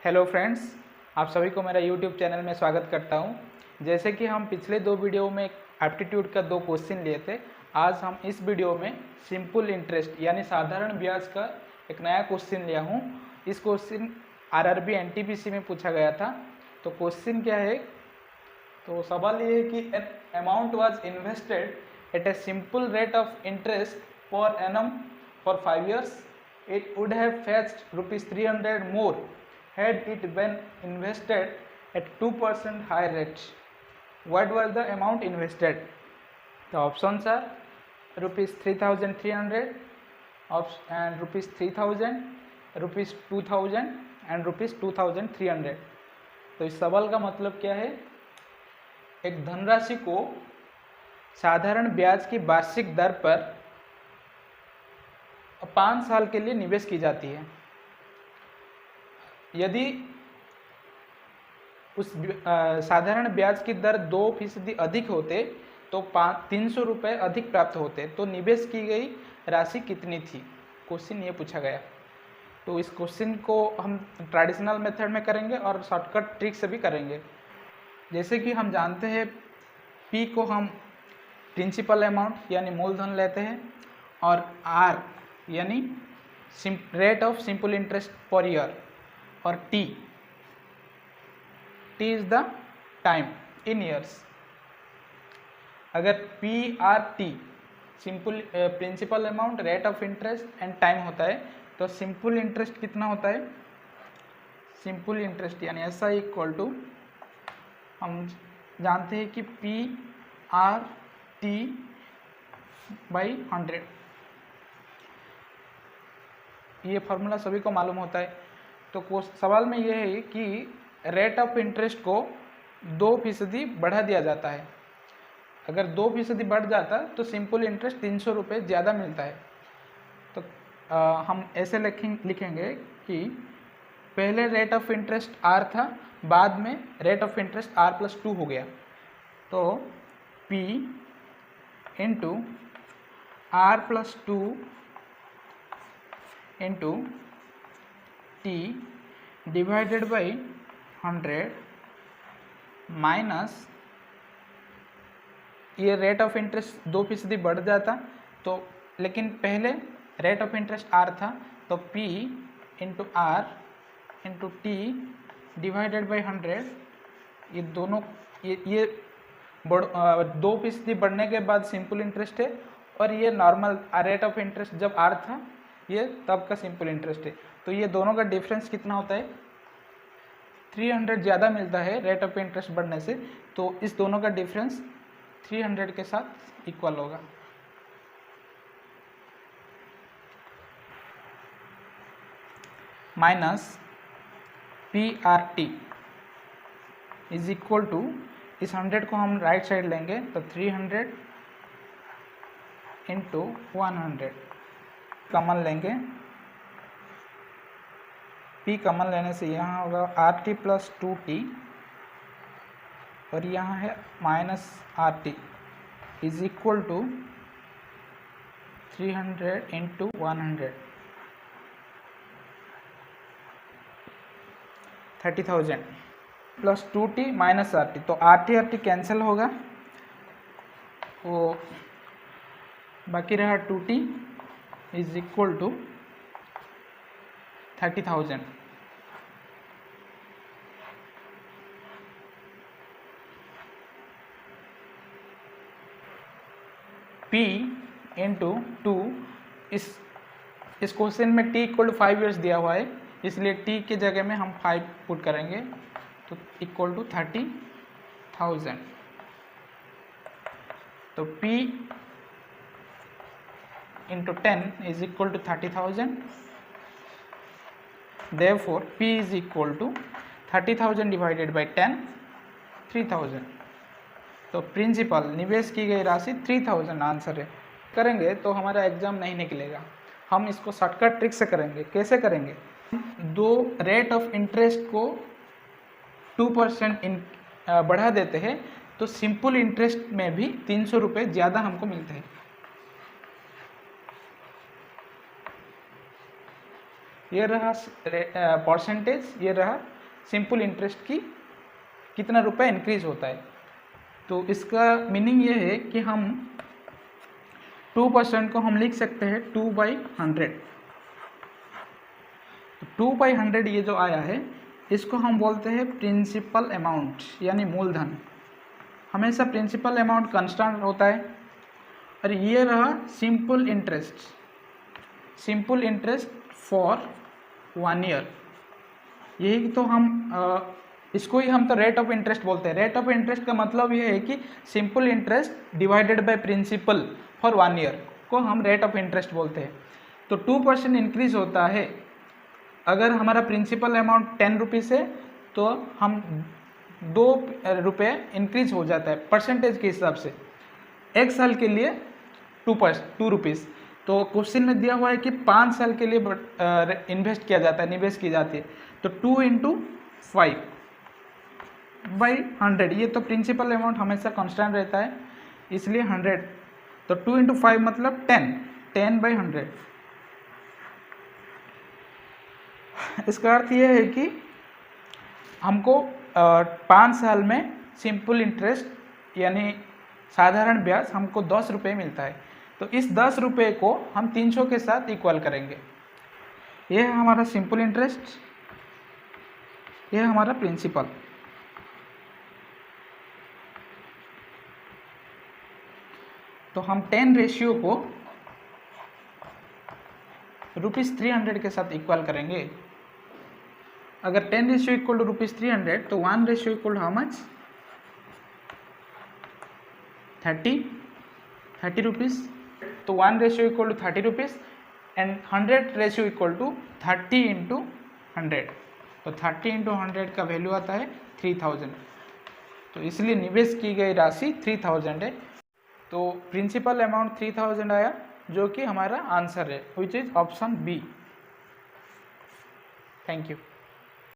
Hello friends, आप सभी को मेरा यूट्यूब चैनल में स्वागत करता हूं। जैसे कि हम पिछले दो वीडियो में एप्टीट्यूड का 2 क्वेश्चन लिए थे, आज हम इस वीडियो में सिंपल इंटरेस्ट यानी साधारण ब्याज का एक नया क्वेश्चन लिया हूं। इस क्वेश्चन आरआरबी एनटीपीसी में पूछा गया था। तो क्वेश्चन क्या है, तो सवाल ये है कि an amount was invested at a simple rate of interest per annum for 5 years. It would have fetched ₹300 more had it been invested at 2% higher rate. What was the amount invested? The options are ₹3,300 and ₹3,000, ₹2,000 and ₹2,300. तो इस सवाल का मतलब क्या है, एक धनराशि को साधारण ब्याज की वार्षिक दर पर 5 साल के लिए निवेश की जाती है। यदि उस साधारण ब्याज की दर 2% अधिक होते तो 300 रुपये अधिक प्राप्त होते। तो निवेश की गई राशि कितनी थी, क्वेश्चन ये पूछा गया। तो इस क्वेश्चन को हम ट्रेडिशनल मेथड में करेंगे और शॉर्टकट ट्रिक से भी करेंगे। जैसे कि हम जानते हैं P को हम प्रिंसिपल अमाउंट यानी मूलधन लेते हैं और R यानी rate of simple interest per year और T is the time in years. अगर PRT simple principal amount, rate of interest and time होता है तो सिंपल इंटरेस्ट कितना होता है, सिंपल इंटरेस्ट यानी SI इक्वल टू हम जानते हैं कि PRT बाई 100। ये फार्मूला सभी को मालूम होता है। तो सवाल में यह है कि रेट ऑफ इंटरेस्ट को 2% बढ़ा दिया जाता है। अगर 2% बढ़ जाता तो सिंपल इंटरेस्ट 300 रुपये ज़्यादा मिलता है। तो हम ऐसे लिखेंगे कि पहले रेट ऑफ इंटरेस्ट R था, बाद में रेट ऑफ इंटरेस्ट R+2 हो गया। तो P into R+2 into T divided by 100 minus ये रेट ऑफ इंटरेस्ट 2% बढ़ जाता तो, लेकिन पहले रेट ऑफ इंटरेस्ट R था तो P into R into T divided by 100, ये दोनों ये 2% बढ़ने के बाद सिंपल इंटरेस्ट है और ये नॉर्मल रेट ऑफ इंटरेस्ट जब R था ये तब का सिंपल इंटरेस्ट है। तो ये दोनों का डिफरेंस कितना होता है, 300 ज़्यादा मिलता है रेट ऑफ इंटरेस्ट बढ़ने से। तो इस दोनों का डिफरेंस 300 के साथ इक्वल होगा। Minus PRT is equal to, इस 100 को हम राइट साइड लेंगे तो 300 इंटू 100 कॉमन लेंगे। P कॉमन लेने से यहाँ होगा RT प्लस 2T और यहाँ है minus RT is equal to 300 into 100 30,000 plus 2T minus RT। तो RT कैंसिल होगा, वो बाकी रहा 2T is equal to 30,000। P into 2, इस क्वेश्चन में T इक्वल टू 5 years दिया हुआ है, इसलिए T की जगह में हम 5 पुट करेंगे तो इक्वल टू 30,000। तो P into 10 is equal to 30,000। Therefore P is equal to 30,000 divided by 10, 3,000। तो प्रिंसिपल निवेश की गई राशि 3,000 आंसर है। करेंगे तो हमारा एग्जाम नहीं निकलेगा। हम इसको शॉर्टकट ट्रिक से करेंगे। कैसे करेंगे, दो रेट ऑफ इंटरेस्ट को 2% बढ़ा देते हैं तो सिंपल इंटरेस्ट में भी 300 रुपये ज़्यादा हमको मिलते हैं। ये रहा परसेंटेज, ये रहा सिंपल इंटरेस्ट की कितना रुपए इंक्रीज होता है। तो इसका मीनिंग ये है कि हम 2% को हम लिख सकते हैं 2/100। 2/100 ये जो आया है इसको हम बोलते हैं प्रिंसिपल अमाउंट यानी मूलधन। हमेशा प्रिंसिपल अमाउंट कांस्टेंट होता है। और ये रहा simple interest, simple interest for 1 year. यही तो हम इसको ही हम तो रेट ऑफ इंटरेस्ट बोलते हैं। रेट ऑफ इंटरेस्ट का मतलब ये है कि simple interest divided by principal for 1 year को हम रेट ऑफ इंटरेस्ट बोलते हैं। तो 2% इंक्रीज होता है। अगर हमारा प्रिंसिपल अमाउंट 10 रुपीज़ है तो हम 2 रुपये इंक्रीज हो जाता है परसेंटेज के हिसाब से। एक साल के लिए 2 रुपीज़। तो क्वेश्चन में दिया हुआ है कि 5 साल के लिए इन्वेस्ट किया जाता है, निवेश की जाती है। तो 2 × 5/100, ये तो प्रिंसिपल अमाउंट हमेशा कांस्टेंट रहता है इसलिए 100। तो 2 × 5 मतलब 10/100। इसका अर्थ ये है कि हमको 5 साल में सिंपल इंटरेस्ट यानी साधारण ब्याज हमको 10 रुपये मिलता है। तो इस 10 रुपये को हम 300 के साथ इक्वल करेंगे। यह है हमारा सिंपल इंटरेस्ट, यह है हमारा प्रिंसिपल। तो हम 10 रेशियो को ₹300 के साथ इक्वल करेंगे। अगर 10 रेशियो इक्वल टू ₹300 तो 1 ratio equal to how much? 30 rupees. तो 1 ratio equal to 30 rupees and 100 ratio equal to 30 × 100। तो 30 × 100 का वैल्यू आता है 3000। तो इसलिए निवेश की गई राशि 3000 है। तो प्रिंसिपल अमाउंट 3000 आया जो कि हमारा आंसर है, which is option B. Thank you.